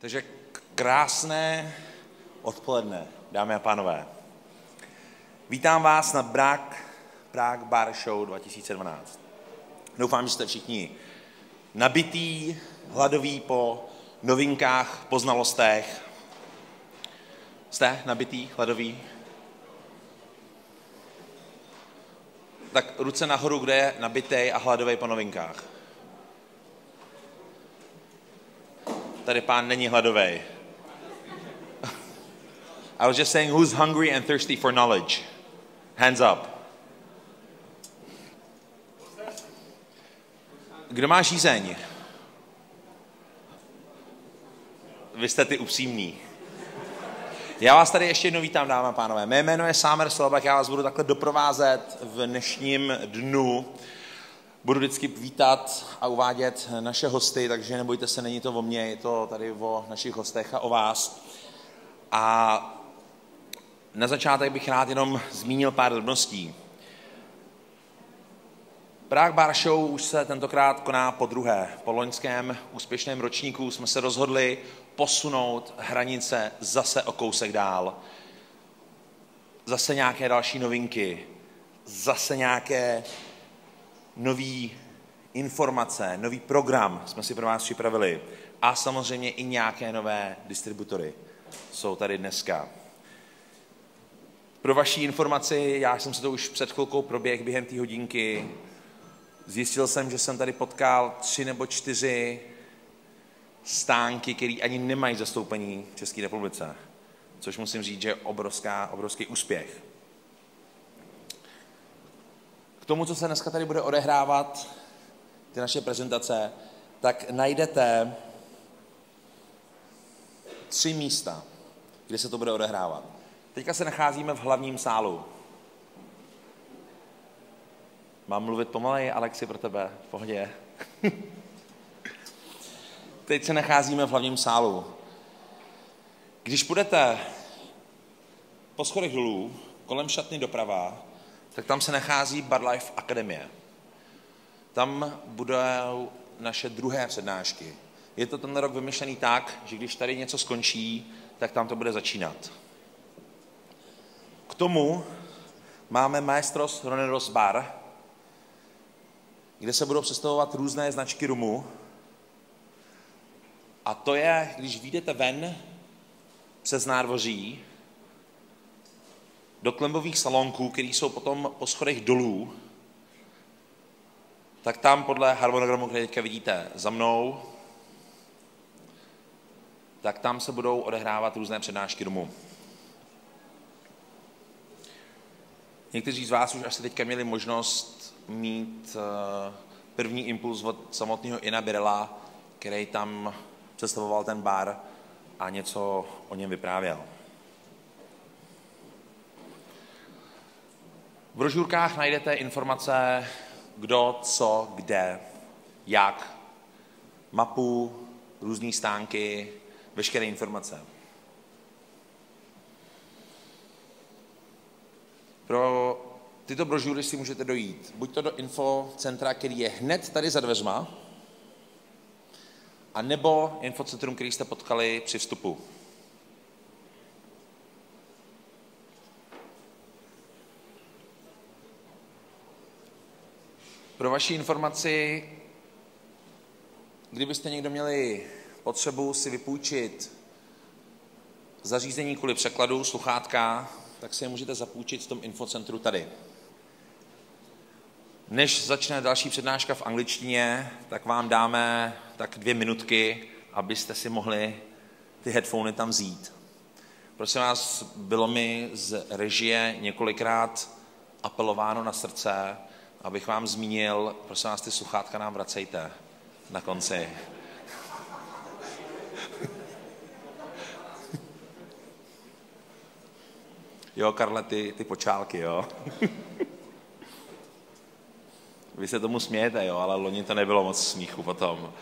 Takže krásné odpoledne, dámy a pánové. Vítám vás na Prague Bar Show 2012. Doufám, že jste všichni nabití, hladoví po novinkách, po znalostech. Jste nabití, hladoví? Tak ruce nahoru, kde je nabitej a hladový po novinkách. Tady pán není hladový. I was just saying, who's hungry and thirsty for knowledge? Hands up. Kdo má žízeň? Vy jste ty upřímní. Já vás tady ještě jednou vítám, dámy a pánové. Mé jméno je Sámer Slobak, já vás budu takhle doprovázet v dnešním dnu. Budu vždycky vítat a uvádět naše hosty, takže nebojte se, není to o mně, je to tady o našich hostech a o vás. A na začátek bych rád jenom zmínil pár drobností. Prague Bar Show už se tentokrát koná podruhé. Po loňském úspěšném ročníku jsme se rozhodli posunout hranice zase o kousek dál. Zase nějaké další novinky, zase nějaké nové informace, nový program jsme si pro vás připravili. A samozřejmě i nějaké nové distributory jsou tady dneska. Pro vaši informaci, já jsem se to už před chvilkou proběhl během té hodinky. Zjistil jsem, že jsem tady potkal 3 nebo 4 stánky, které ani nemají zastoupení v České republice. Což musím říct, že je obrovský úspěch. K tomu, co se dneska tady bude odehrávat, ty naše prezentace, tak najdete 3 místa, kde se to bude odehrávat. Teďka se nacházíme v hlavním sálu. Mám mluvit pomaleji, Alexi, pro tebe? V pohodě. Teď se nacházíme v hlavním sálu. Když půjdete po schodech dolů, kolem šatny doprava, tak tam se nachází Bar Life Akademie. Tam budou naše druhé přednášky. Je to ten rok vymyšlený tak, že když tady něco skončí, tak tam to bude začínat. K tomu máme Maestros Roneros Bar, kde se budou představovat různé značky rumu. A to je, když vyjdete ven přes nádvoří do klembových salonků, které jsou potom po schodech dolů, tak tam podle harmonogramu, který teďka vidíte za mnou, tak tam se budou odehrávat různé přednášky rumu. Někteří z vás už asi teďka měli možnost mít první impuls od samotného Ina Birella, který tam představoval ten bar a něco o něm vyprávěl. V brožurkách najdete informace, kdo, co, kde, jak, mapu, různé stánky, veškeré informace. Pro tyto brožury si můžete dojít buď to do infocentra, který je hned tady za dveřma, a nebo infocentrum, který jste potkali při vstupu. Pro vaši informaci, kdybyste někdo měli potřebu si vypůjčit zařízení kvůli překladu, sluchátka, tak si je můžete zapůjčit v tom infocentru tady. Než začne další přednáška v angličtině, tak vám dáme tak 2 minutky, abyste si mohli ty headphony tam vzít. Prosím vás, bylo mi z režie několikrát apelováno na srdce, abych vám zmínil, prosím vás, ty sluchátka nám vracejte na konci. Jo, Karle, ty počálky, jo. Vy se tomu smějete, jo, ale loni to nebylo moc smíchu potom.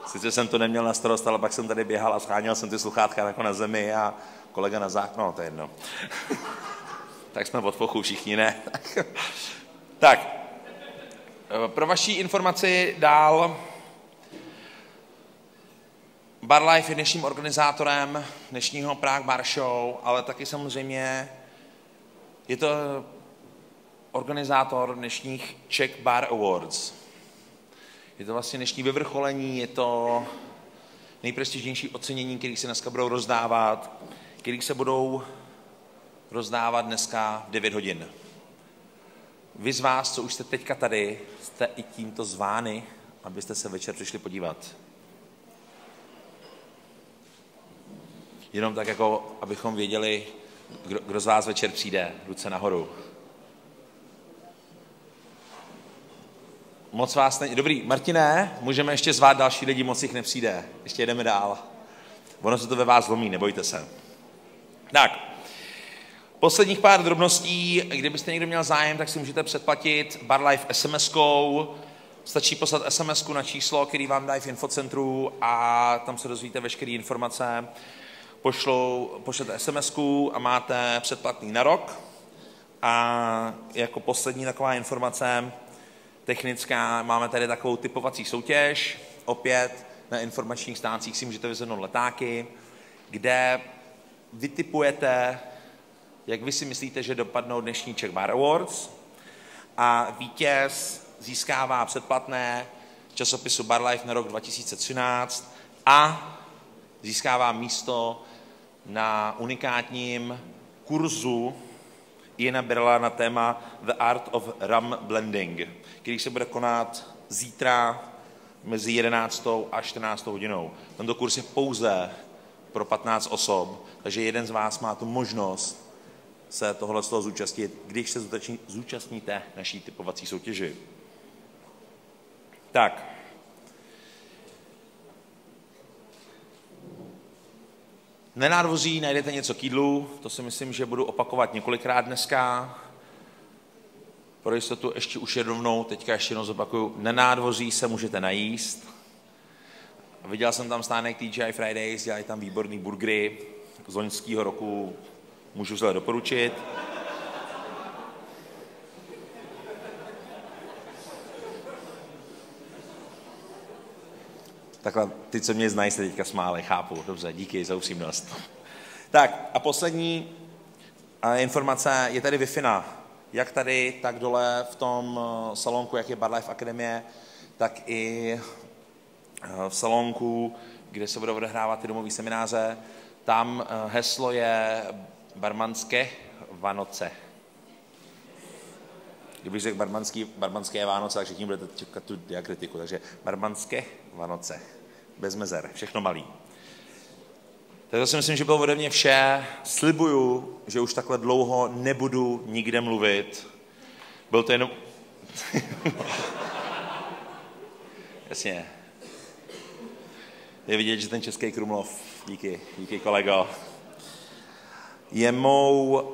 Sice jsem to neměl na starost, ale pak jsem tady běhal a scháněl jsem ty sluchátka jako na zemi a kolega na zákno, no, to je jedno. Tak jsme od fochu všichni, ne? Tak, pro vaši informaci dál Bar Life je dnešním organizátorem dnešního Prague Bar Show, ale taky samozřejmě je to organizátor dnešních Czech Bar Awards. Je to vlastně dnešní vyvrcholení, je to nejprestižnější ocenění, které se dneska budou rozdávat, které se budou rozdávat dneska v 9 hodin. Vy z vás, co už jste teďka tady, jste i tímto zvány, abyste se večer přišli podívat. Jenom tak, jako abychom věděli, kdo z vás večer přijde, ruce nahoru. Moc vás není. Dobrý, Martine, můžeme ještě zvát další lidi, moc jich nepřijde. Ještě jedeme dál. Ono se to ve vás zlomí, nebojte se. Tak, posledních pár drobností. Kdybyste někdo měl zájem, tak si můžete předplatit Bar Life SMS-kou. Stačí poslat SMS-ku na číslo, který vám dají v infocentru a tam se dozvíte veškeré informace. Pošlete SMS-ku a máte předplatný na rok. A jako poslední taková informace technická, máme tady takovou typovací soutěž. Opět na informačních stáncích si můžete vyzvednout letáky, kde vytipujete, jak vy si myslíte, že dopadnou dnešní Czech Bar Awards. A vítěz získává předplatné časopisu Bar Life na rok 2013 a získává místo na unikátním kurzu Iana Birla na téma The Art of Rum Blending, který se bude konat zítra mezi 11. a 14. hodinou. Tento kurz je pouze pro 15 osob, takže jeden z vás má tu možnost se tohle z toho zúčastnit, když se zúčastníte naší typovací soutěži. Tak. Na nádvoří najdete něco k jídlu, to si myslím, že budu opakovat několikrát dneska. Pro jistotu ještě už jednou, teďka ještě jednou zopakuju. Na nádvoří se můžete najíst. Viděl jsem tam stánek TGI Fridays, dělají tam výborný burgery z loňského roku, můžu zle doporučit. Takhle, ty, co mě znají, se teďka smáli, chápu, dobře, díky za upřímnost. Tak a poslední informace, je tady Wi-Fi, jak tady, tak dole v tom salonku, jak je Bar Life Akademie, tak i v salonku, kde se budou odehrávat ty domové semináře. Tam heslo je barmanské Vánoce. Kdybych řekl barmanské Vánoce, takže tím budete čekat tu diakritiku. Takže barmanské Vánoce. Bez mezer. Všechno malý. Tak to si myslím, že bylo ode mě vše. Slibuju, že už takhle dlouho nebudu nikde mluvit. Byl to jenom... Jasně. Je vidět, že ten český Krumlov, díky kolego, je mou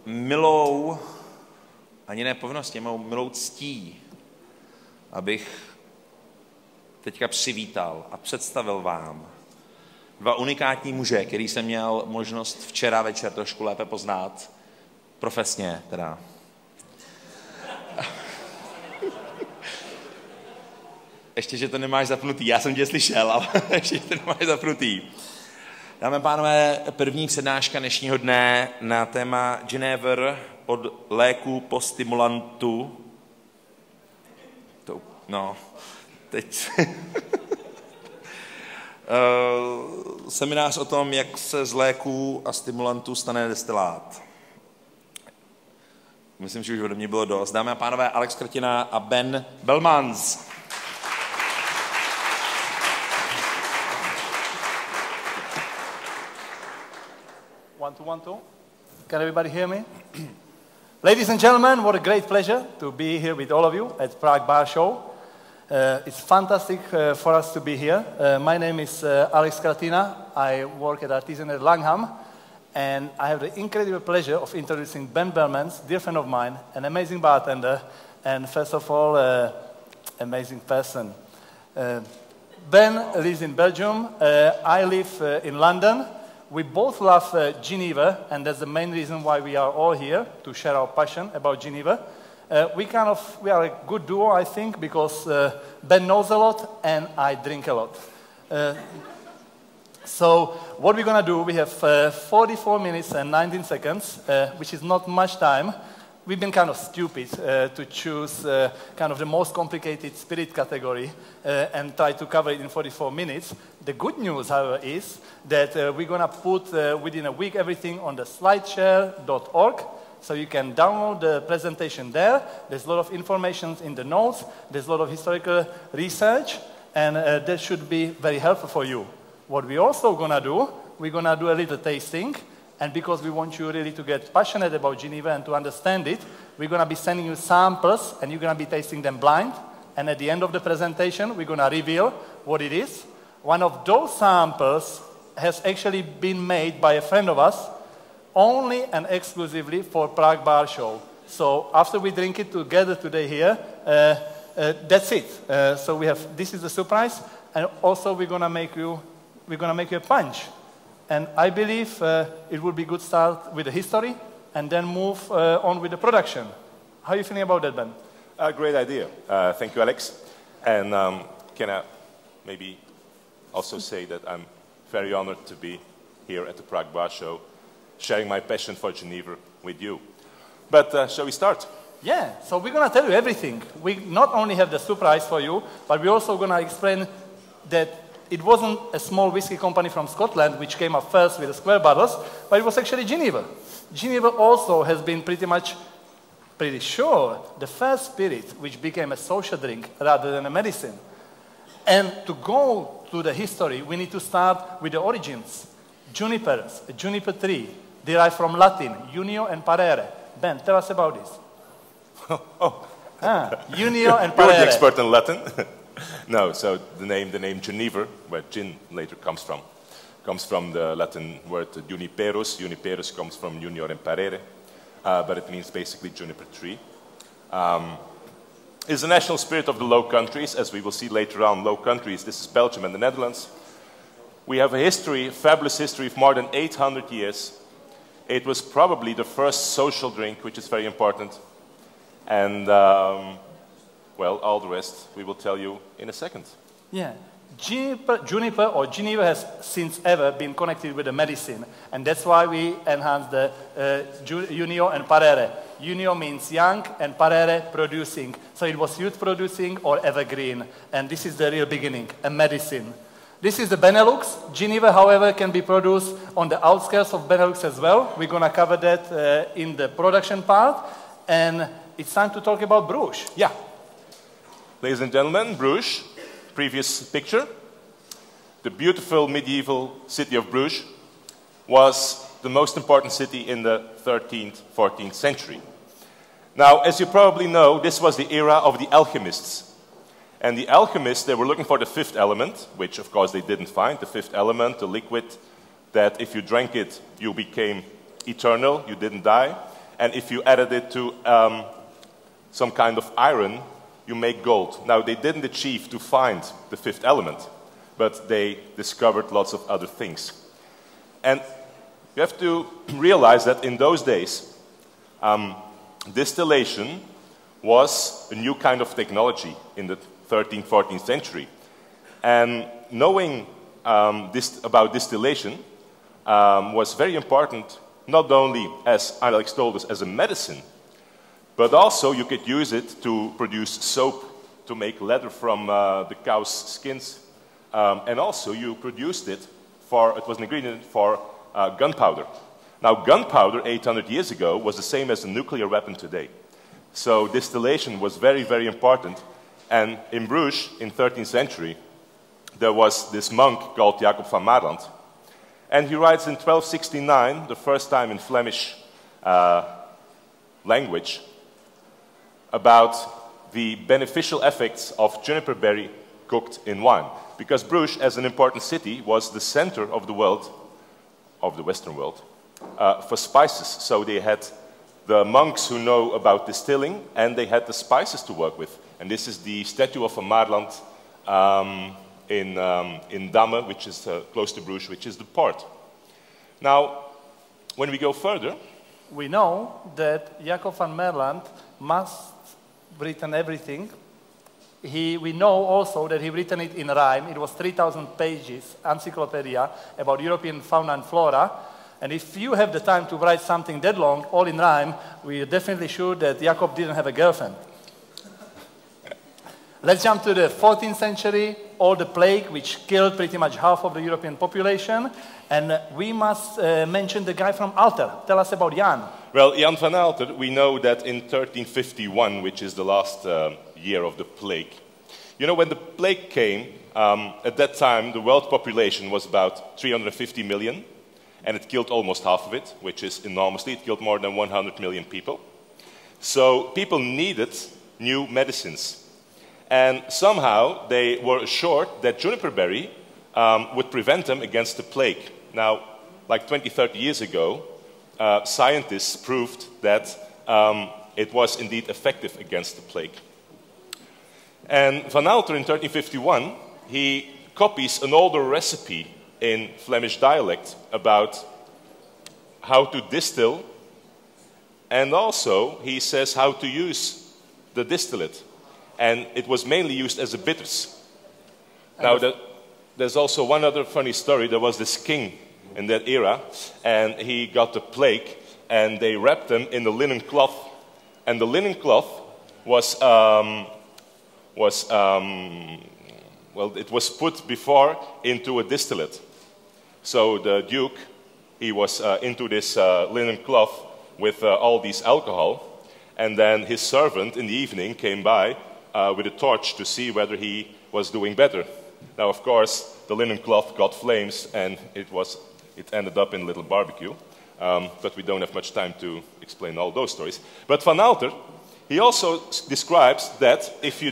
milou, ani ne povinností, je mou milou ctí, abych teďka přivítal a představil vám dva unikátní muže, který jsem měl možnost včera večer trošku lépe poznat, profesně teda. Ještě, že to nemáš zapnutý, já jsem tě slyšel, ale ještě, že to nemáš zapnutý. Dáme pánové, první přednáška dnešního dne na téma GENEVER od léku po stimulantu. Teď. Seminář o tom, jak se z léků a stimulantu stane destilát. Myslím, že už ode mě bylo dost. Dámy a pánové, Alexe Kratěny a Ben Belmans. One, two. Can everybody hear me? Ladies and gentlemen, what a great pleasure to be here with all of you at Prague Bar Show. It's fantastic for us to be here. My name is Alexe Kratěny. I work at Artisanat Langham, and I have the incredible pleasure of introducing Ben Belmans, dear friend of mine, an amazing bartender, and first of all, amazing person. Ben lives in Belgium. I live in London. We both love Geneva, and that's the main reason why we are all here, to share our passion about Geneva. We are a good duo, I think, because Ben knows a lot and I drink a lot. So what we're going to do, we have 44 minutes and 19 seconds, which is not much time. We've been kind of stupid to choose kind of the most complicated spirit category and try to cover it in 44 minutes. The good news, however, is that we're going to put within a week everything on the slideshare.org. So you can download the presentation there. There's a lot of information in the notes. There's a lot of historical research. And that should be very helpful for you. What we're also going to do, we're going to do a little tasting. And because we want you really to get passionate about Geneva and to understand it, we're going to be sending you samples, and you're going to be tasting them blind. And at the end of the presentation, we're going to reveal what it is. One of those samples has actually been made by a friend of us, only and exclusively for Prague Bar Show. So after we drink it together today here, that's it. So we have, this is a surprise, and also we're going to make you a punch. And I believe it would be a good start with the history and then move on with the production. How are you feeling about that, Ben? Great idea. Thank you, Alex. And can I maybe also say that I'm very honored to be here at the Prague Bar Show, sharing my passion for Geneva with you. But shall we start? Yeah, so we're going to tell you everything. We not only have the surprise for you, but we're also going to explain that it wasn't a small whiskey company from Scotland which came up first with the square bottles, but it was actually Geneva. Geneva also has been pretty sure, the first spirit which became a social drink rather than a medicine. And to go to the history, we need to start with the origins. Junipers, a juniper tree, derived from Latin, junio and parere. Ben, tell us about this. Junio and parere. You're the expert in Latin. No, so the name Geneva, where gin later comes from the Latin word juniperus. Juniperus comes from junior and parere, but it means basically juniper tree. It's the national spirit of the Low Countries, as we will see later on. Low Countries, this is Belgium and the Netherlands. We have a history, a fabulous history of more than 800 years. It was probably the first social drink, which is very important. And well, all the rest we will tell you in a second. Yeah. Juniper or Geneva has since ever been connected with the medicine. And that's why we enhanced the junio and parere. Junio means young and parere producing. So it was youth producing or evergreen. And this is the real beginning, a medicine. This is the Benelux. Geneva, however, can be produced on the outskirts of Benelux as well. We're going to cover that in the production part. And it's time to talk about Bruges. Yeah. Ladies and gentlemen, Bruges, previous picture. The beautiful medieval city of Bruges was the most important city in the 13th, 14th century. Now, as you probably know, this was the era of the alchemists. And the alchemists, they were looking for the fifth element, which of course they didn't find. The fifth element, the liquid, that if you drank it, you became eternal, you didn't die. And if you added it to some kind of iron, you make gold. Now, they didn't achieve to find the fifth element, but they discovered lots of other things. And you have to realize that in those days, distillation was a new kind of technology in the 13th, 14th century. And knowing about distillation was very important, not only, as Alex told us, as a medicine, but also you could use it to produce soap, to make leather from the cow's skins. And also you produced it it was an ingredient for gunpowder. Now gunpowder 800 years ago was the same as a nuclear weapon today. So distillation was very, very important. And in Bruges, in 13th century, there was this monk called Jacob van Maarland. And he writes in 1269, the first time in Flemish language, about the beneficial effects of juniper berry cooked in wine. Because Bruges, as an important city, was the center of the world, of the Western world, for spices. So they had the monks who know about distilling, and they had the spices to work with. And this is the statue of Van Maarland in Damme, which is close to Bruges, which is the port. Now, when we go further, we know that Jacob van Maarland must written everything we know also that he written it in rhyme. It was 3,000 pages, encyclopedia about European fauna and flora. And if you have the time to write something that long, all in rhyme, we are definitely sure that Jakob didn't have a girlfriend. Let's jump to the 14th century, all the plague, which killed pretty much half of the European population. And we must mention the guy from Alter. Tell us about Jan. Well, Jan van Alter, we know that in 1351, which is the last year of the plague. You know, when the plague came, at that time, the world population was about 350 million. And it killed almost half of it, which is enormously. It killed more than 100 million people. So people needed new medicines. And somehow they were assured that juniper berry would prevent them against the plague. Now, like 20, 30 years ago, scientists proved that it was indeed effective against the plague. And Van Alter in 1351, he copies an older recipe in Flemish dialect about how to distill, and also he says how to use the distillate. And it was mainly used as a bitters. Now, there's also one other funny story. There was this king in that era, and he got the plague, and they wrapped him in the linen cloth. And the linen cloth was well, it was put before into a distillate. So the Duke, he was into this linen cloth with all these alcohol, and then his servant in the evening came by with a torch to see whether he was doing better. Now, of course, the linen cloth got flames, and it ended up in a little barbecue. But we don't have much time to explain all those stories. But Van Alter, he also describes that if you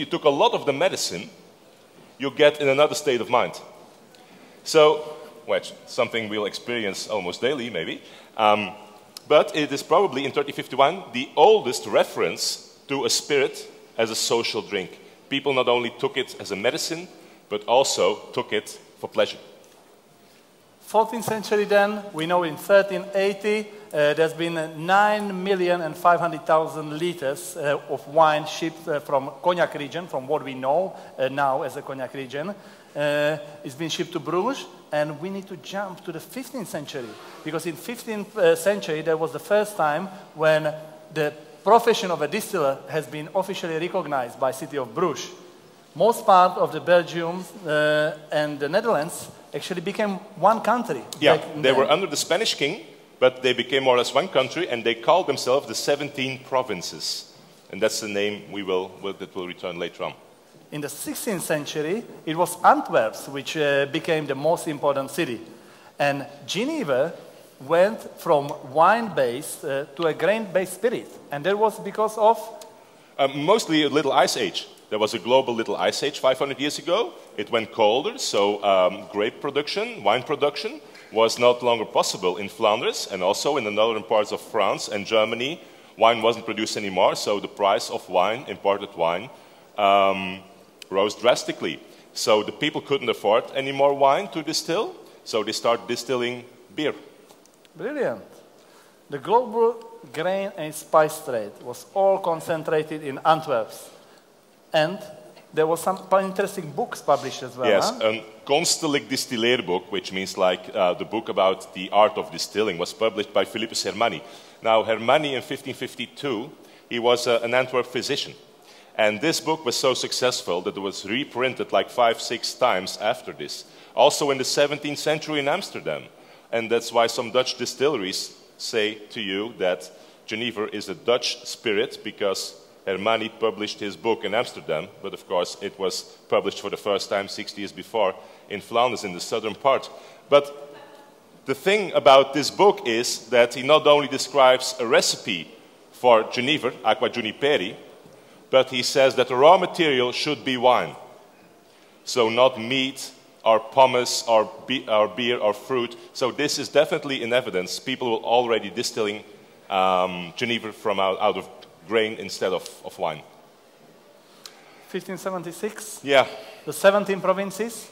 took a lot of the medicine, you get in another state of mind. So, which something we'll experience almost daily, maybe. But it is probably, in 1351, the oldest reference to a spirit as a social drink. People not only took it as a medicine, but also took it for pleasure. 14th century then, we know in 1380, there's been 9,500,000 liters of wine shipped from Cognac region, from what we know now as a Cognac region. It's been shipped to Bruges, and we need to jump to the 15th century, because in 15th century there was the first time when the profession of a distiller has been officially recognized by city of Bruges. Most part of the Belgium and the Netherlands actually became one country. Yeah, they were under the Spanish king, but they became more or less one country, and they called themselves the 17 provinces. And that's the name that will return later on. In the 16th century, it was Antwerp which became the most important city. And Geneva went from wine-based to a grain-based spirit. And that was because of? Mostly a little ice age. There was a global little ice age 500 years ago. It went colder, so grape production, wine production, was not longer possible in Flanders, and also in the northern parts of France and Germany. Wine wasn't produced anymore, so the price of wine, imported wine, rose drastically. So the people couldn't afford any more wine to distill, so they started distilling beer. Brilliant. The global grain and spice trade was all concentrated in Antwerp. And there was some interesting books published as well. Yes, huh? a Kostelijk distilleerboek, which means like the book about the art of distilling, was published by Philippus Hermanni. Now, Hermanni in 1552, he was an Antwerp physician. And this book was so successful that it was reprinted like 5-6 times after this. Also in the 17th century in Amsterdam. And that's why some Dutch distilleries say to you that GENEVER is a Dutch spirit, because Hermanni published his book in Amsterdam, but of course it was published for the first time 60 years before in Flanders, in the southern part. But the thing about this book is that he not only describes a recipe for GENEVER, aqua juniperi, but he says that the raw material should be wine. So not meat or pommes or beer or fruit. So this is definitely in evidence. People were already distilling GENEVER from out of grain instead of wine. 1576? Yeah. The 17 provinces?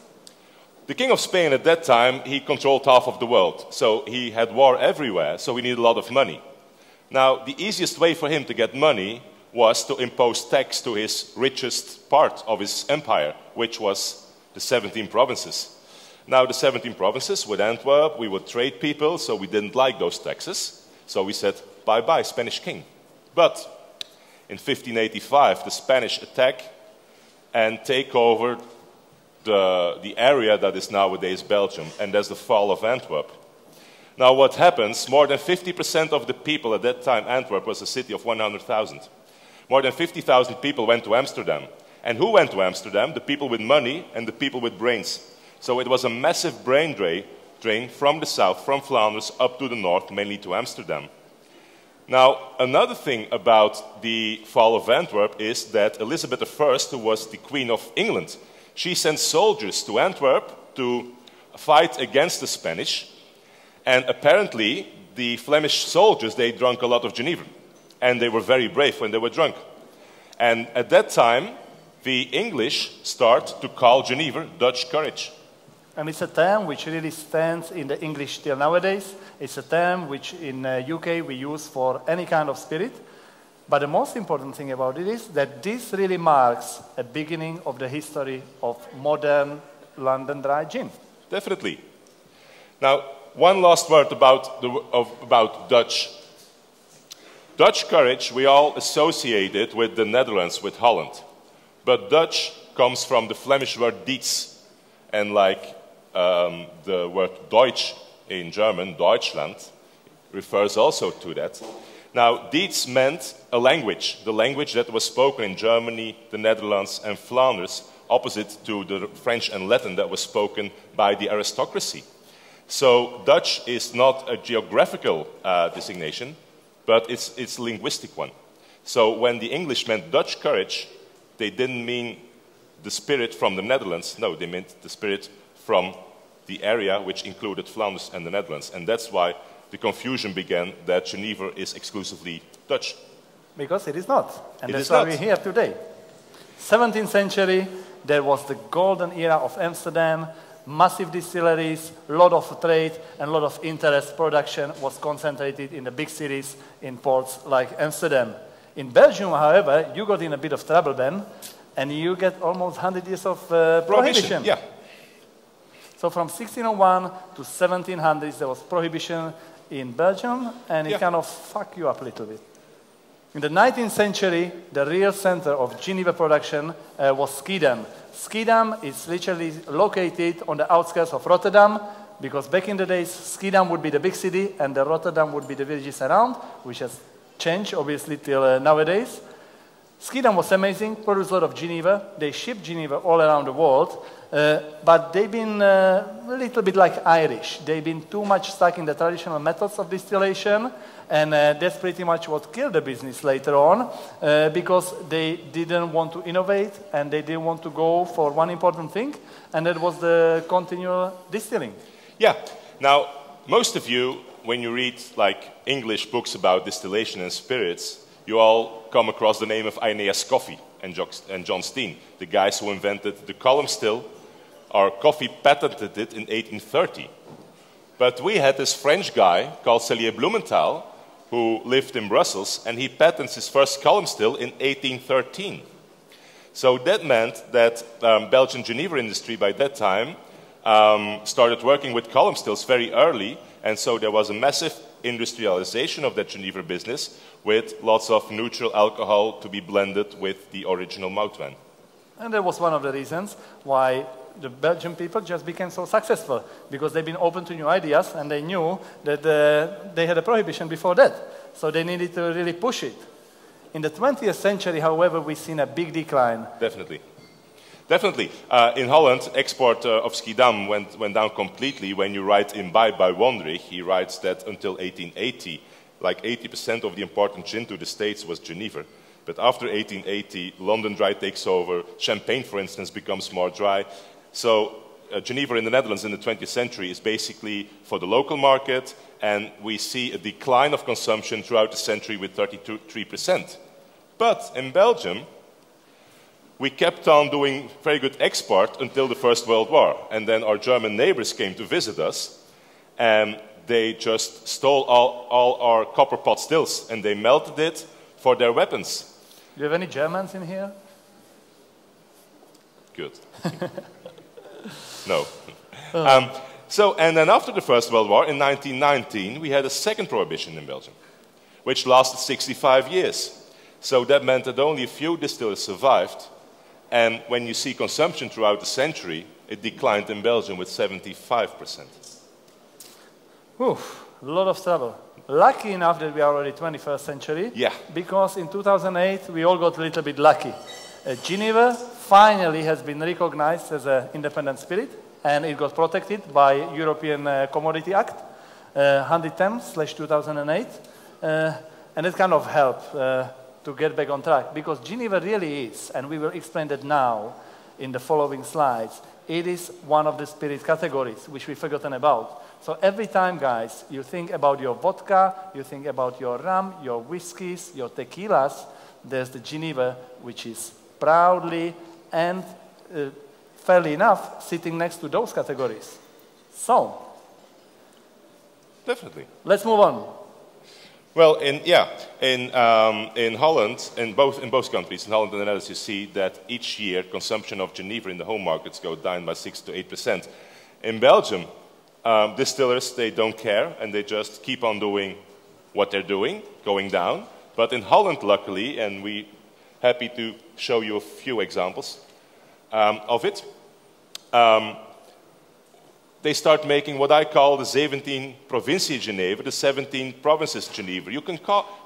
The king of Spain at that time, he controlled half of the world. So he had war everywhere, so he needed a lot of money. Now, the easiest way for him to get money was to impose tax to his richest part of his empire, which was the 17 provinces. Now the 17 provinces with Antwerp, we were trade people, so we didn't like those taxes. So we said, bye-bye, Spanish king. But in 1585, the Spanish attack and take over the area that is nowadays Belgium, and that's the fall of Antwerp. Now what happens, more than 50% of the people at that time, Antwerp was a city of 100,000. More than 50,000 people went to Amsterdam. And who went to Amsterdam? The people with money and the people with brains. So it was a massive brain drain from the south, from Flanders, up to the north, mainly to Amsterdam. Now, another thing about the fall of Antwerp is that Elizabeth I, who was the Queen of England, she sent soldiers to Antwerp to fight against the Spanish. And apparently, the Flemish soldiers, they drank a lot of Genever. And they were very brave when they were drunk. And at that time, the English start to call Genever Dutch courage. And it's a term which really stands in the English till nowadays. It's a term which in UK we use for any kind of spirit. But the most important thing about it is that this really marks a beginning of the history of modern London dry gin. Definitely. Now, one last word about Dutch. Dutch courage, we all associate it with the Netherlands, with Holland. But Dutch comes from the Flemish word dietz. And like the word Deutsch in German, Deutschland, refers also to that. Now, dietz meant a language, the language that was spoken in Germany, the Netherlands, and Flanders, opposite to the French and Latin that was spoken by the aristocracy. So Dutch is not a geographical designation, but it's a linguistic one. So when the English meant Dutch courage, they didn't mean the spirit from the Netherlands. No, they meant the spirit from the area which included Flanders and the Netherlands. And that's why the confusion began that Genever is exclusively Dutch. Because it is not. And that's why we're here today. 17th century, there was the golden era of Amsterdam, massive distilleries, a lot of trade, and a lot of interest. Production was concentrated in the big cities, in ports like Amsterdam. In Belgium, however, you got in a bit of trouble then, and you get almost 100 years of prohibition. Yeah. So from 1601 to 1700s, there was prohibition in Belgium, and it kind of fucked you up a little bit. In the 19th century, the real center of Genever production was Schiedam. Schiedam is literally located on the outskirts of Rotterdam, because back in the days, Schiedam would be the big city, and the Rotterdam would be the villages around, which has changed, obviously, till nowadays. Schiedam was amazing, produced a lot of Genever. They shipped Genever all around the world, but they've been a little bit like Irish. They've been too much stuck in the traditional methods of distillation, and that's pretty much what killed the business later on, because they didn't want to innovate, and they didn't want to go for one important thing, and that was the continual distilling. Yeah. Now, most of you, when you read like English books about distillation and spirits, you all come across the name of Aeneas Coffey and John Steen, the guys who invented the column still. Our Coffey patented it in 1830. But we had this French guy called Cellier Blumenthal who lived in Brussels, and he patents his first column still in 1813. So that meant that Belgian Genever industry by that time started working with column stills very early, and so there was a massive industrialization of that Genever business with lots of neutral alcohol to be blended with the original malt wine. And that was one of the reasons why the Belgian people just became so successful, because they've been open to new ideas, and they knew that they had a prohibition before that. So they needed to really push it. In the 20th century, however, we've seen a big decline. Definitely. Definitely. In Holland, export of Schiedam went down completely. When you write in by Wondrich, he writes that until 1880, like 80% of the important gin to the States was Genever. But after 1880, London Dry takes over. Champagne, for instance, becomes more dry. So Genever in the Netherlands in the 20th century is basically for the local market, and we see a decline of consumption throughout the century with 33%. But in Belgium, we kept on doing very good export until the First World War. And then our German neighbors came to visit us, and they just stole all our copper pot stills, and they melted it for their weapons. Do you have any Germans in here? Good. No. And then after the First World War, in 1919, we had a second prohibition in Belgium, which lasted 65 years. So that meant that only a few distillers survived. And when you see consumption throughout the century, it declined in Belgium with 75%. Oof, a lot of trouble. Lucky enough that we are already 21st century. Yeah. Because in 2008, we all got a little bit lucky. GENEVER finally has been recognized as an independent spirit, and it got protected by European Commodity Act 110/2008, and it kind of helped to get back on track, because GENEVER really is, and we will explain that now in the following slides, it is one of the spirit categories which we've forgotten about. So every time, guys, you think about your vodka, you think about your rum, your whiskeys, your tequilas, there's the GENEVER, which is proudly and fairly enough sitting next to those categories. So, definitely. Let's move on. Well, in Holland, in both countries, in Holland and the Netherlands, you see that each year consumption of GENEVER in the home markets go down by 6 to 8%. In Belgium, distillers, they don't care, and they just keep on doing what they're doing, going down. But in Holland, luckily, and we're happy to show you a few examples of it, they start making what I call the 17 Provincie GENEVER, the 17 provinces GENEVER. You can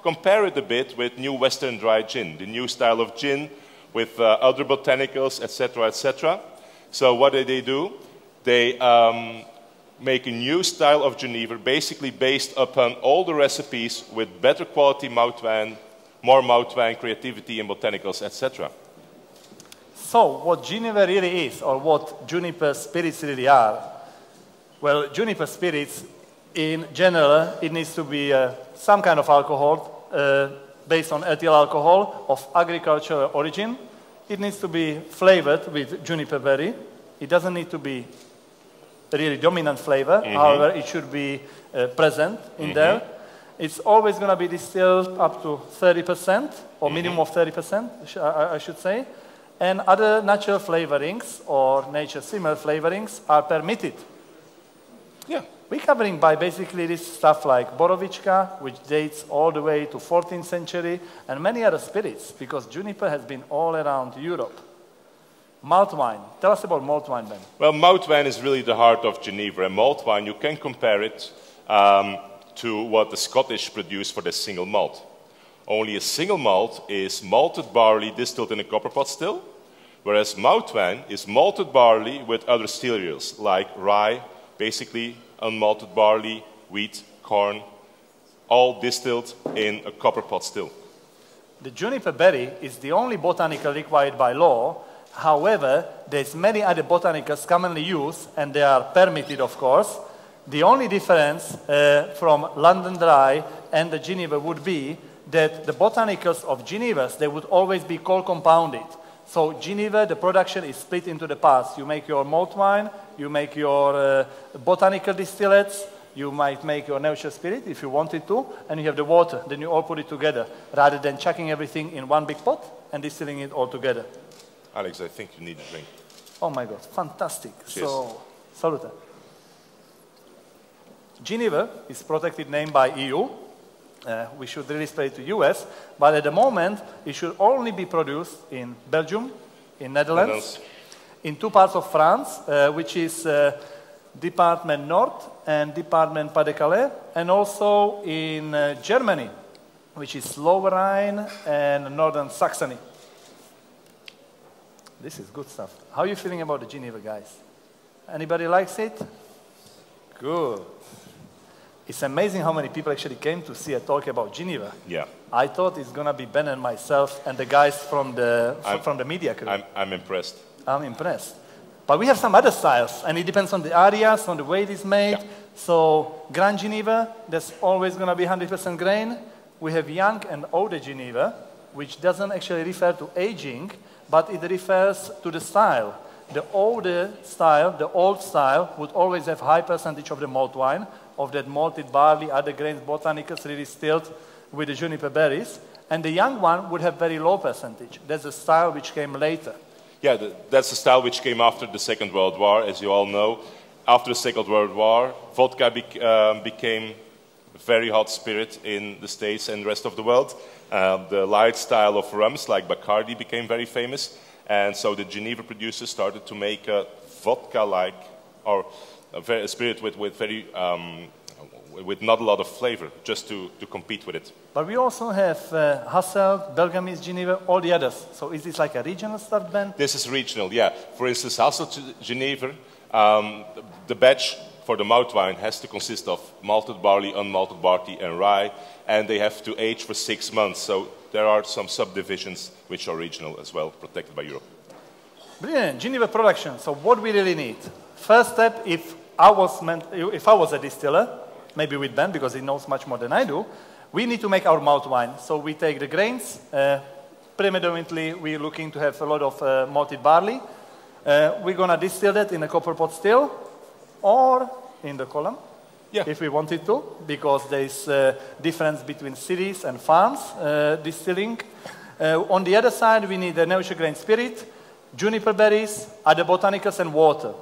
compare it a bit with new Western dry gin, the new style of gin with other botanicals, etc., etc. So what do? They make a new style of GENEVER, basically based upon all the recipes with better quality mouthwine, more mouthwine, creativity in botanicals, etc. So what GENEVER really is, or what juniper spirits really are, well, juniper spirits, in general, it needs to be some kind of alcohol based on ethyl alcohol of agricultural origin. It needs to be flavored with juniper berry. It doesn't need to be a really dominant flavor. However, it should be present in there. It's always going to be distilled up to 30%, or minimum of 30%, I should say. And other natural flavorings or nature-similar flavorings are permitted. Yeah. We're covering by basically this stuff like Borovička, which dates all the way to 14th century, and many other spirits, because juniper has been all around Europe. Malt wine. Tell us about malt wine, Ben. Well, malt wine is really the heart of GENEVER. And malt wine, you can compare it to what the Scottish produce for their single malt. Only a single malt is malted barley distilled in a copper pot still, whereas malt wine is malted barley with other cereals, like rye, basically unmalted barley, wheat, corn, all distilled in a copper pot still. The juniper berry is the only botanical required by law. However, there's many other botanicals commonly used, and they are permitted, of course. The only difference from London Dry and the GENEVER would be that the botanicals of GENEVERs, they would always be cold compounded. So GENEVER, the production is split into the parts. You make your malt wine, you make your botanical distillates, you might make your natural spirit if you wanted to, and you have the water. Then you all put it together, rather than chucking everything in one big pot and distilling it all together. Alex, I think you need a drink. Oh my God, fantastic. Cheers. So, salute. GENEVER is protected name by EU. We should really spread it to US, but at the moment, it should only be produced in Belgium, in Netherlands, in two parts of France, which is Department North and Department Pas-de-Calais, and also in Germany, which is Lower Rhine and Northern Saxony. This is good stuff. How are you feeling about the GENEVER, guys? Anybody likes it? Good. It's amazing how many people actually came to see a talk about GENEVER. Yeah. I thought it's going to be Ben and myself and the guys from the media crew. I'm impressed. I'm impressed. But we have some other styles, and it depends on the areas, on the way it is made. Yeah. So Grand GENEVER, that's always going to be 100% grain. We have young and older GENEVER, which doesn't actually refer to aging, but it refers to the style. The older style, the old style, would always have high percentage of the malt wine, of that malted barley, other grains, botanicals really distilled with the juniper berries. and the young one would have very low percentage. That's a style which came later. Yeah, that's the style which came after the Second World War, as you all know. After the Second World War, vodka became a very hot spirit in the States and the rest of the world. The light style of rums, like Bacardi, became very famous. And so the Geneva producers started to make a vodka-like, or a spirit with not a lot of flavor, just to compete with it. But we also have Hasselt, Belgamis, Geneva, all the others. So is this like a regional start blend? This is regional, yeah. For instance, Hasselt Geneva, the batch for the malt wine has to consist of malted barley, unmalted barley, and rye, and they have to age for 6 months. So there are some subdivisions which are regional as well, protected by Europe. Brilliant. Geneva production. So what we really need. First step, if I was a distiller, maybe with Ben, because he knows much more than I do, we need to make our malt wine. So we take the grains. Predominantly, we're looking to have a lot of malted barley. We're going to distill that in a copper pot still, or in the column, if we wanted to, because there is a difference between cities and farms distilling. On the other side, we need a neutral grain spirit, juniper berries, other botanicals, and water.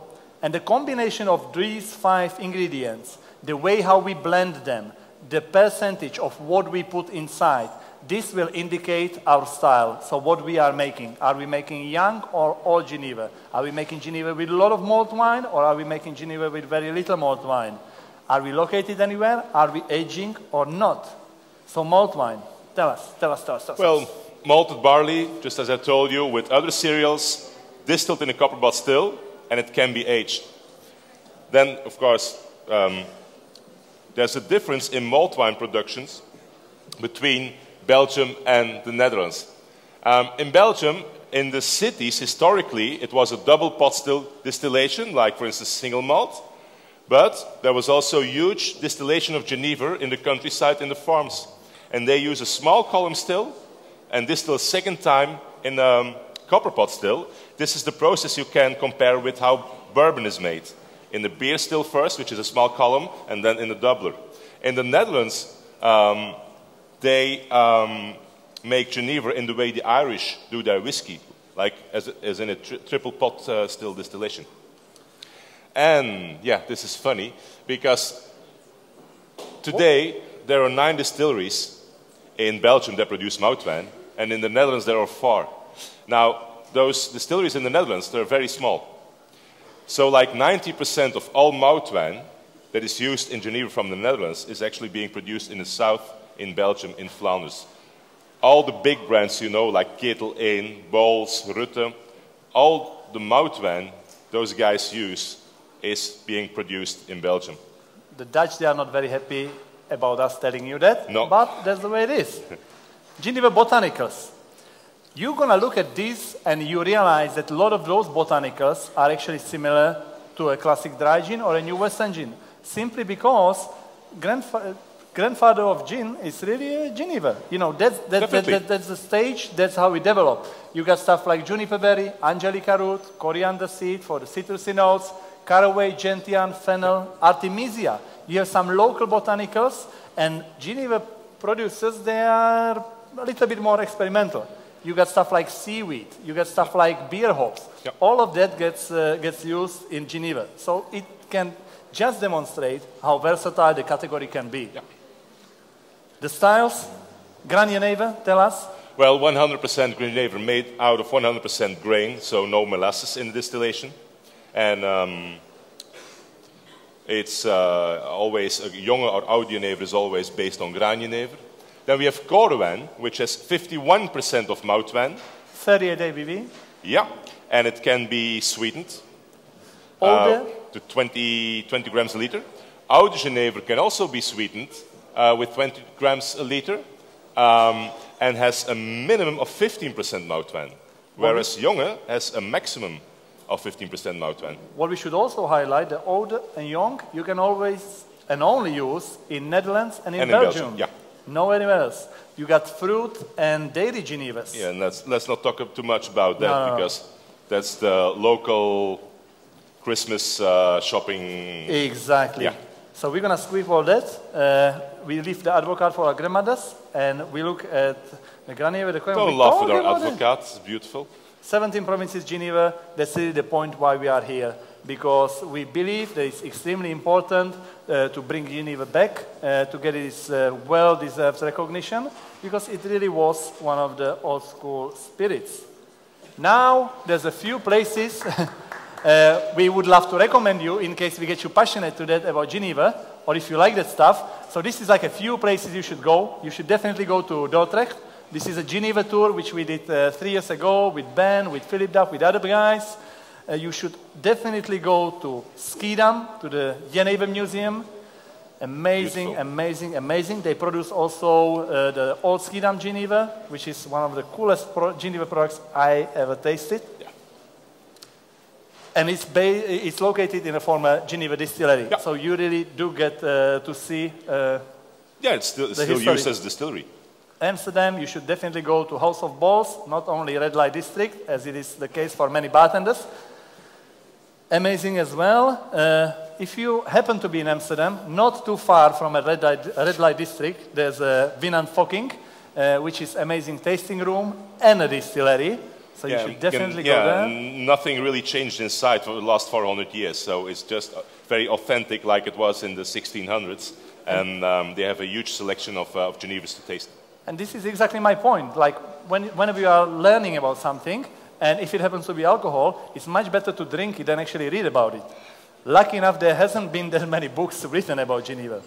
And the combination of these 5 ingredients, the way how we blend them, the percentage of what we put inside, this will indicate our style. So what we are making. Are we making young or old Geneva? Are we making Geneva with a lot of malt wine, or are we making Geneva with very little malt wine? Are we located anywhere? Are we aging or not? So malt wine, tell us. Well, malted barley, just as I told you, with other cereals, distilled in a copper pot still, and it can be aged. Then, of course, there's a difference in malt wine productions between Belgium and the Netherlands. In Belgium, in the cities, historically, it was a double pot still distillation, like, for instance, single malt. But there was also huge distillation of Geneva in the countryside, in the farms. And they use a small column still and distill a second time in a copper pot still. This is the process you can compare with how bourbon is made. In the beer still first, which is a small column, and then in the doubler. In the Netherlands, they make Geneva in the way the Irish do their whiskey, like as in a triple pot still distillation. And yeah, this is funny, because today there are 9 distilleries in Belgium that produce malt wine, and in the Netherlands there are 4. Now, those distilleries in the Netherlands, they're very small. So like 90% of all malt wine that is used in Geneva from the Netherlands is actually being produced in the south, in Belgium, in Flanders. All the big brands, you know, like Ketel 1, Bols, Rutte, all the malt wine those guys use is being produced in Belgium. The Dutch, they are not very happy about us telling you that, no. But that's the way it is. Geneva botanicals. You're going to look at this and you realize that a lot of those botanicals are actually similar to a classic dry gin or a new Western gin, simply because grandfather of gin is really Geneva. You know, that's the stage, that's how we develop. You got stuff like juniper berry, angelica root, coriander seed for the citrusy notes, caraway, gentian, fennel, artemisia. You have some local botanicals, and Geneva producers, they are a little bit more experimental. You got stuff like seaweed, you got stuff like beer hops. Yep. All of that gets used in Geneva. So it can just demonstrate how versatile the category can be. Yep. The styles, Grand Genever, tell us. Well, 100% Genever made out of 100% grain, so no molasses in the distillation. And it's always, a younger or oud Genever is always based on Grand Genever. Then we have Corwin, which has 51% of malt wine. 38 ABV. Yeah, and it can be sweetened to 20 grams a liter. Oud Genever can also be sweetened with 20 grams a liter and has a minimum of 15% malt wine, whereas Jonge has a maximum of 15% malt wine. What we should also highlight, the Oude and Young, you can always and only use in Netherlands and in Belgium. Yeah. No anywhere else. You got fruit and dairy Genevers. Yeah, and let's not talk too much about that, because that's the local Christmas shopping. Exactly. Yeah. So we're going to skip all that. We leave the advocate for our grandmothers, and we look at the Genever. Don't laugh at our advocates, it's beautiful. 17 provinces, Geneva, that's really the point why we are here. Because we believe that it's extremely important to bring Geneva back, to get its well-deserved recognition, because it really was one of the old school spirits. Now, there's a few places we would love to recommend you in case we get you passionate to that about Geneva, or if you like that stuff. So this is like a few places you should go. You should definitely go to Dordrecht. This is a Geneva tour, which we did 3 years ago with Ben, with Philip Duff, with other guys. You should definitely go to Schiedam, to the GENEVER Museum. Amazing, beautiful. Amazing, amazing. They produce also the old Schiedam Geneva, which is one of the coolest Geneva products I ever tasted. Yeah. And it's located in a former Geneva distillery. Yeah. So you really do get to see yeah, it's still used as a distillery. Amsterdam, you should definitely go to House of Balls, not only Red Light District, as it is the case for many bartenders. Amazing as well. If you happen to be in Amsterdam, not too far from a red light district, there's a Wien and Focking, which is amazing tasting room and a distillery. So yeah, you should definitely go there. Nothing really changed inside for the last 400 years, so it's just very authentic like it was in the 1600s. And they have a huge selection of Genevers to taste. And this is exactly my point. Like, whenever you are learning about something, and if it happens to be alcohol, it's much better to drink it than actually read about it. Lucky enough, there hasn't been that many books written about Geneva.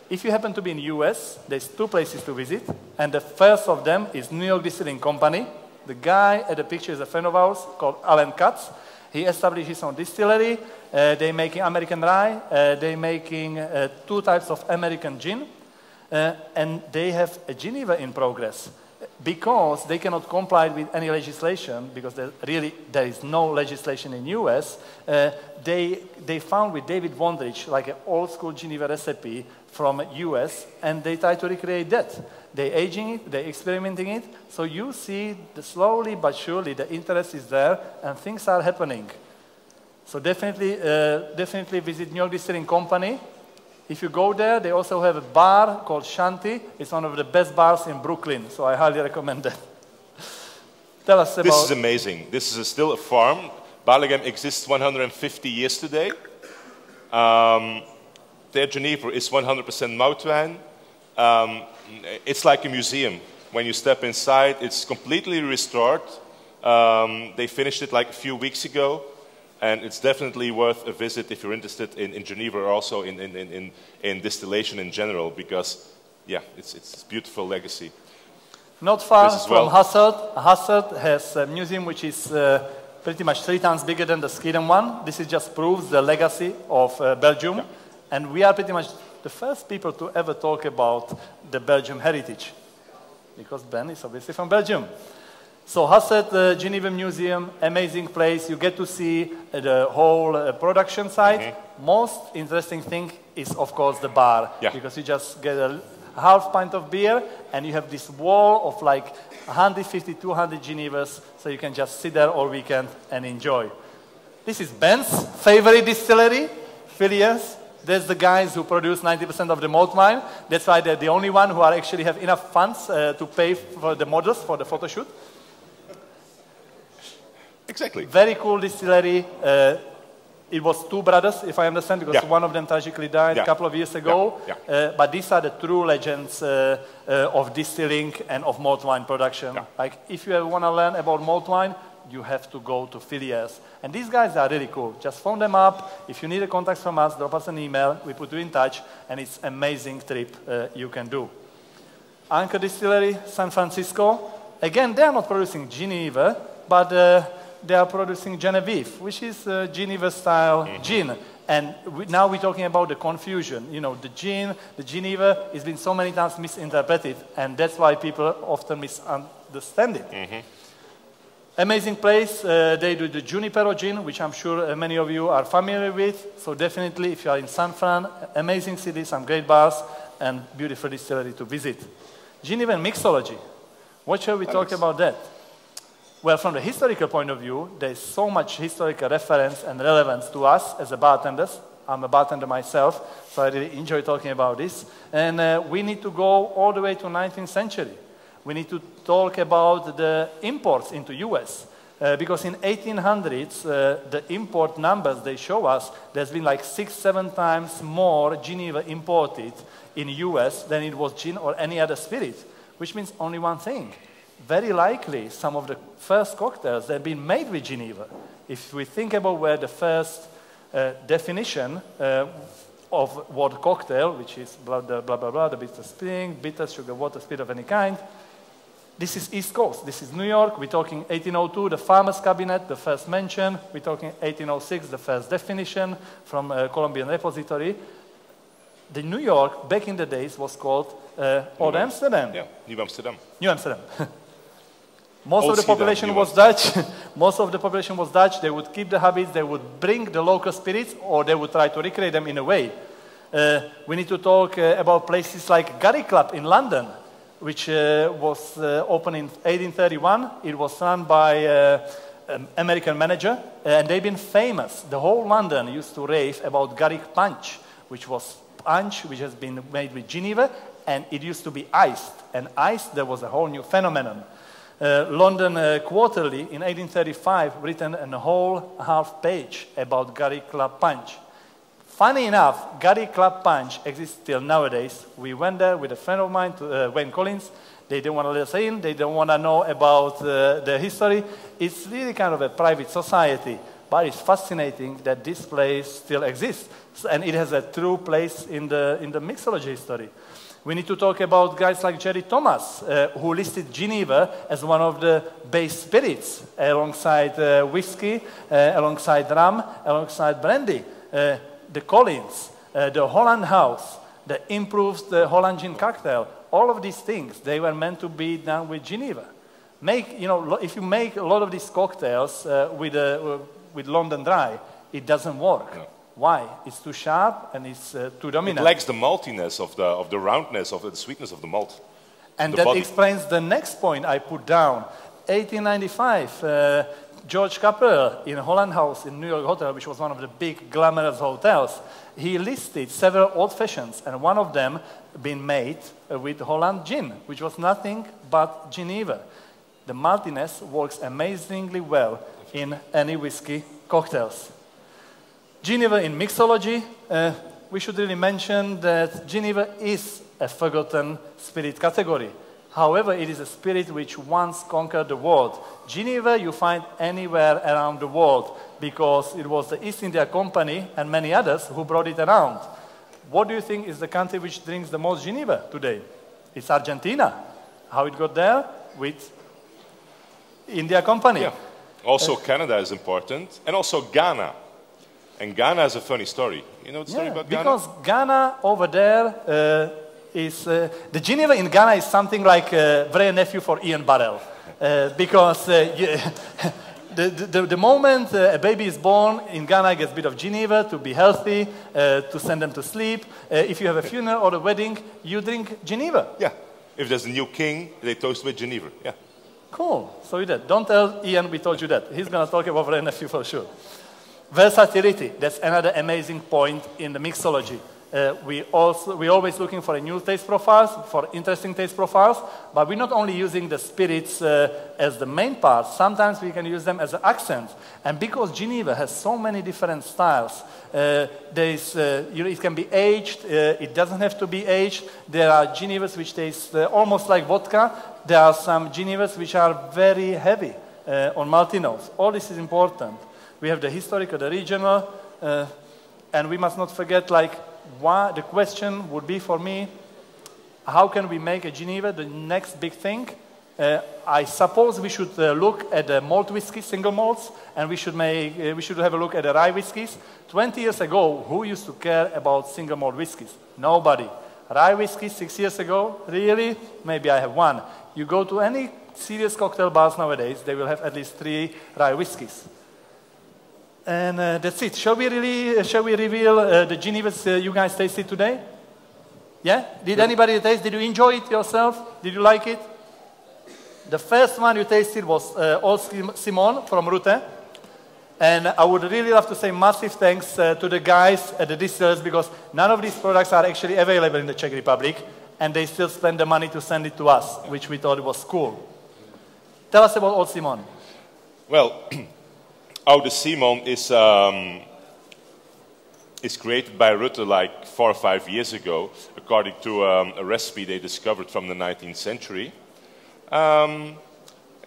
If you happen to be in the US, there's 2 places to visit, and the first of them is New York Distilling Company. The guy at the picture is a friend of ours called Alan Katz. He established his own distillery. They're making American rye. They're making 2 types of American gin. And they have a Geneva in progress. Because they cannot comply with any legislation, because there is no legislation in the US, they found with David Wondrich like an old school Geneva recipe from US, and they try to recreate that. They're aging it, they're experimenting it, so you see slowly but surely the interest is there and things are happening. So definitely visit New York Distilling Company. If you go there, they also have a bar called Shanti. It's one of the best bars in Brooklyn, so I highly recommend that. Tell us about... This is amazing. This is still a farm. Barlegem exists 150 years today. Their Genever is 100% moutwijn. It's like a museum. When you step inside, it's completely restored. They finished it like a few weeks ago. And it's definitely worth a visit if you're interested in Geneva, or also in distillation in general, because, yeah, it's a beautiful legacy. Not far from Hasselt. Hasselt has a museum which is pretty much 3 times bigger than the Schiedam one. This just proves the legacy of Belgium. Yeah. And we are pretty much the first people to ever talk about the Belgium heritage, because Ben is obviously from Belgium. So Hasselt Geneva Museum, amazing place. You get to see the whole production site. Mm-hmm. Most interesting thing is, of course, the bar. Yeah. Because you just get a half pint of beer, and you have this wall of like 150, 200 Genevers, so you can just sit there all weekend and enjoy. This is Ben's favorite distillery, Filiers. That's the guys who produce 90% of the malt wine. That's why they're the only one who actually have enough funds to pay for the models for the photo shoot. Exactly. Very cool distillery. It was 2 brothers, if I understand, because one of them tragically died a couple of years ago. Yeah. Yeah. But these are the true legends of distilling and of malt wine production. Yeah. Like, if you ever want to learn about malt wine, you have to go to Filiers. And these guys are really cool. Just phone them up. If you need a contact from us, drop us an email. We put you in touch, and it's an amazing trip you can do. Anchor Distillery, San Francisco. Again, they are not producing Geneva, but they are producing Genevieve, which is Geneva-style gin. And now we're talking about the confusion. You know, the gin, the Geneva, has been so many times misinterpreted, and that's why people often misunderstand it. Mm-hmm. Amazing place. They do the Junipero gin, which I'm sure many of you are familiar with. So definitely, if you are in San Fran, amazing city, some great bars, and beautiful distillery to visit. Genevan mixology. What shall we talk about that? Well, from the historical point of view, there's so much historical reference and relevance to us as a bartenders. I'm a bartender myself, so I really enjoy talking about this. And we need to go all the way to 19th century. We need to talk about the imports into US. Because in 1800s, the import numbers they show us, there's been like 6-7 times more Geneva imported in US than it was gin or any other spirit, which means only one thing. Very likely, some of the first cocktails have been made with Geneva. If we think about where the first definition of word cocktail, which is blah, blah, blah, blah, blah, the bitter spring, bitter, sugar, water, spirit of any kind, this is East Coast. This is New York. We're talking 1802, the Farmer's Cabinet, the first mention. We're talking 1806, the first definition from Columbian Repository. The New York, back in the days, was called Old Amsterdam. Yeah, New Amsterdam. New Amsterdam. Most of the population was Dutch. Most of the population was Dutch. They would keep the habits. They would bring the local spirits, or they would try to recreate them in a way. We need to talk about places like Garrick Club in London, which was opened in 1831. It was run by an American manager, and they've been famous. The whole London used to rave about Garrick Punch, which was punch which has been made with Geneva, and it used to be iced. And iced, there was a whole new phenomenon. London Quarterly in 1835 written a whole half page about Garrick Club Punch. Funny enough, Garrick Club Punch exists till nowadays. We went there with a friend of mine, Wayne Collins. They didn't want to let us in. They don't want to know about the history. It's really kind of a private society, but it's fascinating that this place still exists, and it has a true place in the mixology history. We need to talk about guys like Jerry Thomas, who listed Geneva as one of the base spirits, alongside whiskey, alongside rum, alongside brandy. The Collins, the Holland House, the improved Holland gin cocktail, all of these things, they were meant to be done with Geneva. If you make a lot of these cocktails with London Dry, it doesn't work. No. Why? It's too sharp and it's too dominant. It lacks the maltiness of the roundness, of the sweetness of the malt. And that explains the next point I put down. 1895, George Capel in Holland House in New York Hotel, which was one of the big glamorous hotels, he listed several old fashions, and one of them been made with Holland gin, which was nothing but Geneva. The maltiness works amazingly well in any whiskey cocktails. Geneva in mixology, we should really mention that Geneva is a forgotten spirit category. However, it is a spirit which once conquered the world. Geneva you find anywhere around the world because it was the East India Company and many others who brought it around. What do you think is the country which drinks the most Geneva today? It's Argentina. How it got there? With India Company. Yeah. Also Canada is important, and also Ghana. And Ghana has a funny story. You know the story about Ghana? Because Ghana over there is... the Geneva in Ghana is something like Vray nephew for Ian Barrell. Because the moment a baby is born, in Ghana gets a bit of Geneva to be healthy, to send them to sleep. If you have a funeral or a wedding, you drink Geneva. Yeah. If there's a new king, they toast with Geneva. Yeah. Cool. So you did. Don't tell Ian we told you that. He's going to talk about Vray nephew for sure. Versatility, that's another amazing point in the mixology. We're always looking for a new taste profiles, for interesting taste profiles, but we're not only using the spirits as the main part, sometimes we can use them as an accent. And because Geneva has so many different styles, it can be aged, it doesn't have to be aged. There are Genevas which taste almost like vodka. There are some Genevas which are very heavy on malty notes. All this is important. We have the historical, the regional, and we must not forget, why the question would be for me, how can we make a Geneva the next big thing? I suppose we should look at the malt whiskey, single malts, and we should have a look at the rye whiskies. 20 years ago, who used to care about single malt whiskies? Nobody. Rye whiskey 6 years ago, really? Maybe I have one. You go to any serious cocktail bars nowadays, they will have at least 3 rye whiskies. And that's it. Shall we reveal the Genevas you guys tasted today? Yeah? Did anybody taste? Did you enjoy it yourself? Did you like it? The first one you tasted was Old Simon from Rute. And I would really love to say massive thanks to the guys at the distillers, because none of these products are actually available in the Czech Republic, and they still spend the money to send it to us, which we thought was cool. Tell us about Old Simon. Well, Oude Simon is created by Rutte like 4 or 5 years ago, according to a recipe they discovered from the 19th century.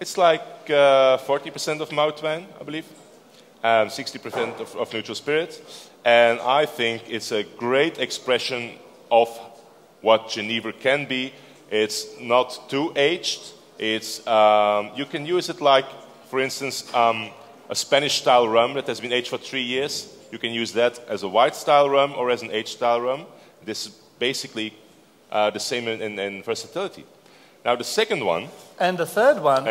It's like 40% of malt wine, I believe, 60% of neutral spirit, and I think it's a great expression of what Geneva can be. It's not too aged. It's you can use it like, for instance, a Spanish-style rum that has been aged for 3 years. You can use that as a white-style rum or as an aged-style rum. This is basically the same in versatility. Now the second one... And the third one,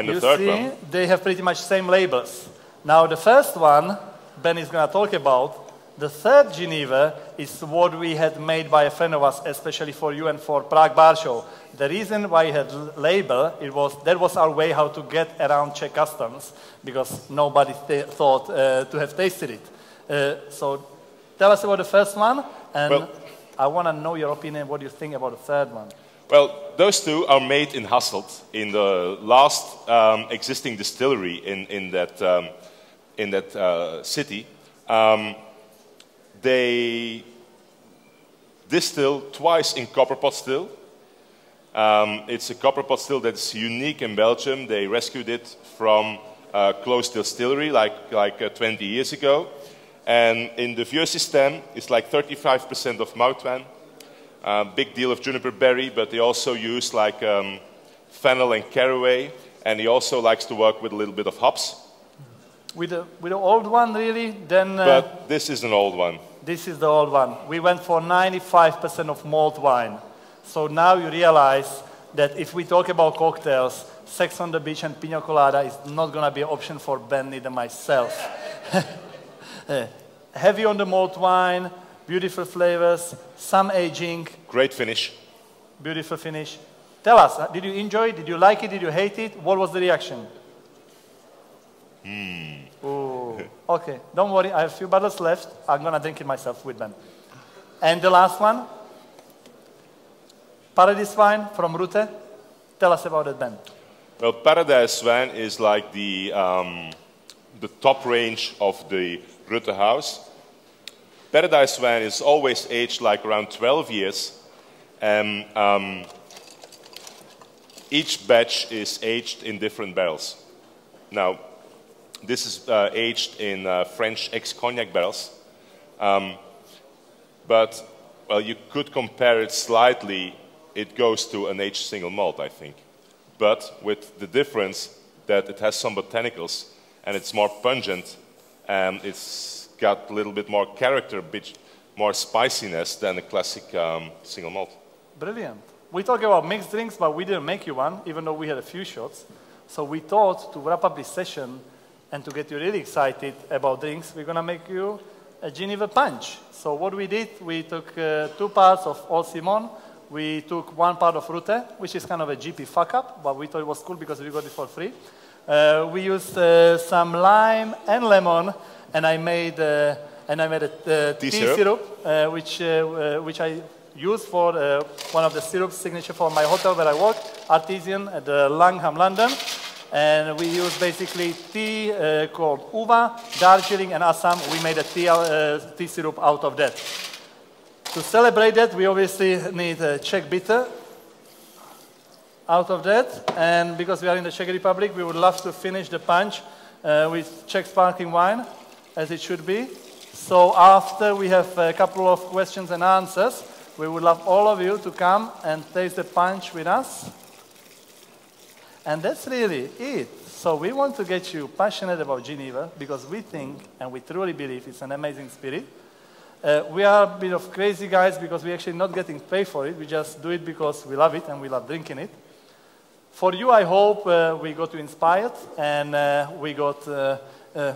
they have pretty much same labels. Now the first one, Ben is going to talk about. The third Geneva is what we had made by a friend of us, especially for you and for Prague Bar Show. The reason why we had label, that was our way how to get around Czech customs, because nobody thought to have tasted it. So tell us about the first one, and I want to know your opinion, what you think about the third one. Well, those two are made in Hasselt, in the last existing distillery in that city. They distill twice in copper pot still. It's a copper pot still that's unique in Belgium. They rescued it from a closed distillery like 20 years ago. And in the vieux system, it's like 35% of malt wine. Big deal of juniper berry, but they also use like fennel and caraway, and he also likes to work with a little bit of hops. With the old one, really? Then. But this is an old one. This is the old one. We went for 95% of malt wine. So now you realize that if we talk about cocktails, Sex on the Beach and Pina Colada is not going to be an option for Ben, neither myself. Heavy on the malt wine, beautiful flavors, some aging. Great finish. Beautiful finish. Tell us, did you enjoy it? Did you like it? Did you hate it? What was the reaction? Ooh. Okay, don't worry, I have a few bottles left. I'm going to drink it myself with Ben. And the last one, Paradise wine from Rutte. Tell us about it, Ben. Well, Paradise wine is like the top range of the Rutte house. Paradise wine is always aged like around 12 years. And each batch is aged in different barrels. Now, this is aged in French ex-cognac barrels. But, well, you could compare it slightly. It goes to an aged single malt, I think. But with the difference that it has some botanicals and it's more pungent and it's got a little bit more character, a bit more spiciness than a classic single malt. Brilliant. We talk about mixed drinks, but we didn't make you one, even though we had a few shots. So we thought to wrap up this session and to get you really excited about drinks, we're going to make you a Geneva punch. So what we did, we took 2 parts of Old Simon. We took 1 part of Rutte, which is kind of a GP fuck-up, but we thought it was cool because we got it for free. We used some lime and lemon, and I made a tea syrup, which I used for one of the syrups signature for my hotel where I work, Artisan at Langham, London. And we used basically tea called Uva, Darjeeling, and Assam. We made a tea syrup out of that. To celebrate that, we obviously need a Czech bitter out of that. And because we are in the Czech Republic, we would love to finish the punch with Czech sparkling wine, as it should be. So after we have a couple of questions and answers, we would love all of you to come and taste the punch with us. And that's really it. So we want to get you passionate about Geneva because we think and we truly believe it's an amazing spirit. We are a bit of crazy guys because we're actually not getting paid for it. We just do it because we love it and we love drinking it. For you, I hope we got you inspired and we got a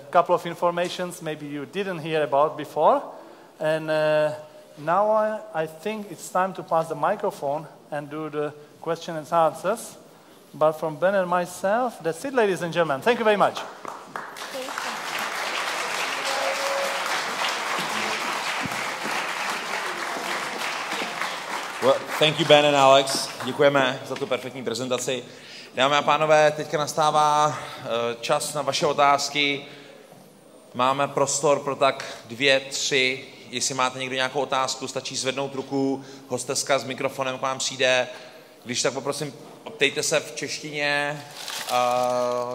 couple of informations maybe you didn't hear about before. And now I think it's time to pass the microphone and do the question and answers. But from Ben and myself, that's it, ladies and gentlemen. Thank you very much. Well, thank you, Ben and Alex. Děkujeme za tu perfektní prezentaci. Dámy a pánové, teďka nastává čas na vaše otázky. Máme prostor pro tak 2, 3. Jestli máte někdo nějakou otázku, stačí zvednout ruku, hosteska s mikrofonem k vám přijde. Když tak poprosím, ptejte se v češtině,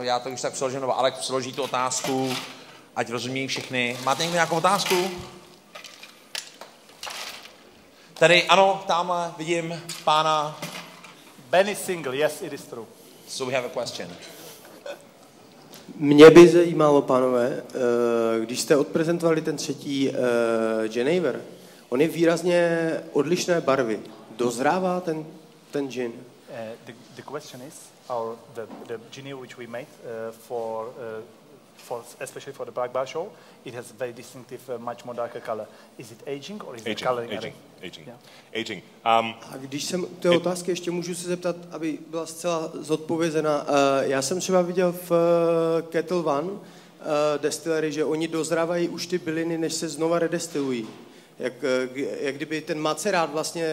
já to už tak přeložím, nebo Alex přeloží tu otázku, ať rozumí všichni. Máte někdo nějakou otázku? Tady, ano, tamhle vidím pána. Ben is single, yes, it is true. So we have a question. Mě by zajímalo, pánové, když jste odprezentovali ten třetí GENEVER, on je výrazně odlišné barvy. Dozrává ten gin? The question is, the GENEVER which we made especially for the Prague Bar Show, it has very distinctive, much more darker color. Is it aging or is it coloring? Aging. Yeah. Aging. A když jsem té otázky ještě můžu se zeptat, aby byla zcela zodpovězena. Já jsem třeba viděl v Kettle One destillery, že oni dozrávají už ty byliny, než se znova redestilují. Jak kdyby ten macerát vlastně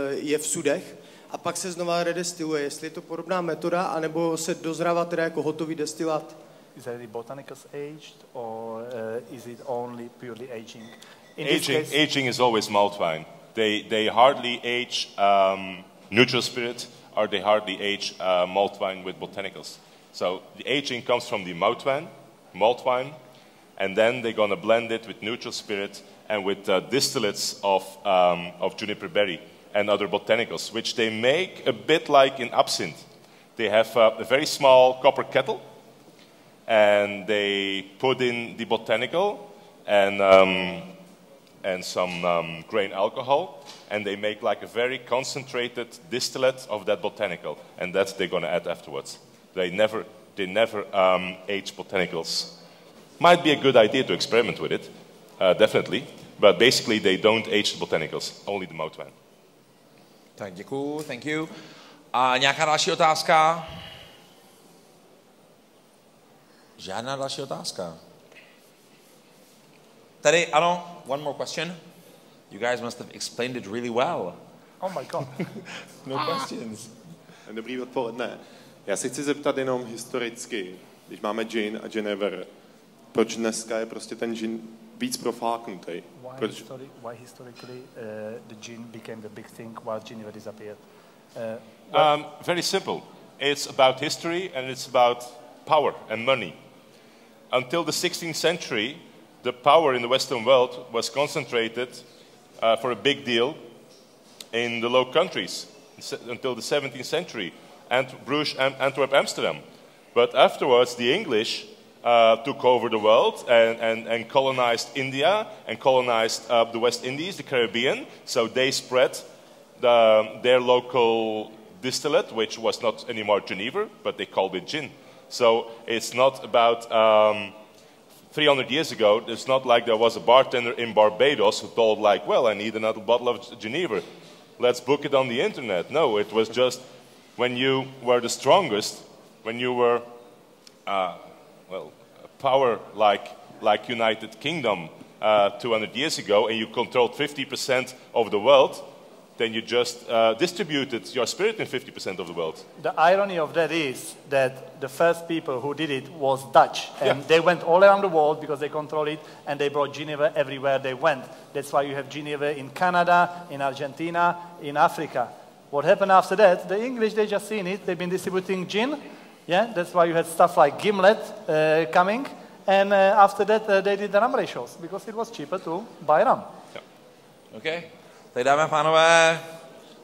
je v sudech a pak se znova redestiluje. Jestli je to podobná metoda, anebo se dozrává teda jako hotový destilát. Is that the botanicals aged, or is it only purely aging? Aging is always malt wine. They hardly age neutral spirit, or they hardly age malt wine with botanicals. So the aging comes from the malt wine, and then they're going to blend it with neutral spirit and with distillates of juniper berry and other botanicals, which they make a bit like in absinthe. They have a very small copper kettle, and they put in the botanical and some grain alcohol, and they make like a very concentrated distillate of that botanical, and that's they're going to add afterwards. They never age botanicals. Might be a good idea to experiment with it, definitely, but basically they don't age the botanicals, only the malt wine. Tak děkuju, thank you. A nějaká další otázka? Žádná další otázka. Tady, ano, one more question. You guys must have explained it really well. Oh my God. No questions. Dobrý odpoledne. Já se chci zeptat jenom historicky, když máme gin a GENEVER, proč dneska je prostě ten gin víc profláknutý? Why historically the gin became the big thing while GENEVER disappeared? Very simple. It's about history and it's about power and money. Until the 16th century, the power in the Western world was concentrated for a big deal in the Low Countries until the 17th century, and Bruges, Antwerp, Amsterdam. But afterwards, the English took over the world and colonized India and colonized the West Indies, the Caribbean. So they spread their local distillate, which was not anymore GENEVER, but they called it gin. So it's not about 300 years ago, it's not like there was a bartender in Barbados who told like, well, I need another bottle of GENEVER. Let's book it on the internet. No, it was just when you were the strongest, when you were, well, a power like United Kingdom 200 years ago, and you controlled 50% of the world, then you just distributed your spirit in 50% of the world. The irony of that is that the first people who did it was Dutch, and they went all around the world because they controlled it, and they brought GENEVER everywhere they went. That's why you have GENEVER in Canada, in Argentina, in Africa. What happened after that? The English, they just seen it. They've been distributing gin. Yeah, that's why you had stuff like Gimlet coming, and after that they did the rum ratios because it was cheaper to buy rum. Yeah. Okay. Tak dámy a pánové,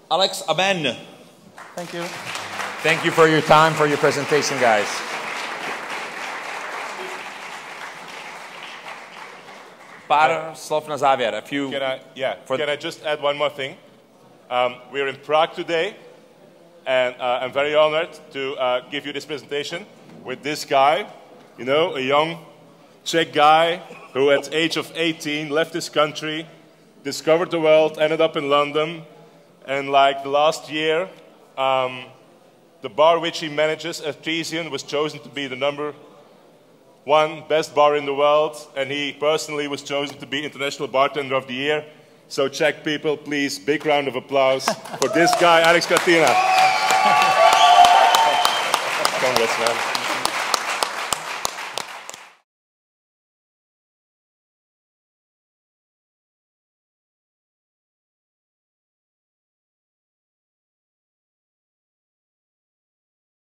Alex a Ben. Thank you. Thank you for your time, for your presentation, guys. Pár slov na závěr. Can I just add one more thing? We're in Prague today, and I'm very honored to give you this presentation with this guy, you know, a young Czech guy who at the age of 18 left his country, discovered the world, ended up in London, and like the last year, the bar which he manages, Artesian, was chosen to be the #1 best bar in the world, and he personally was chosen to be International Bartender of the Year. So Czech people, please, big round of applause for this guy, Alexe Kratěny. Congrats, man.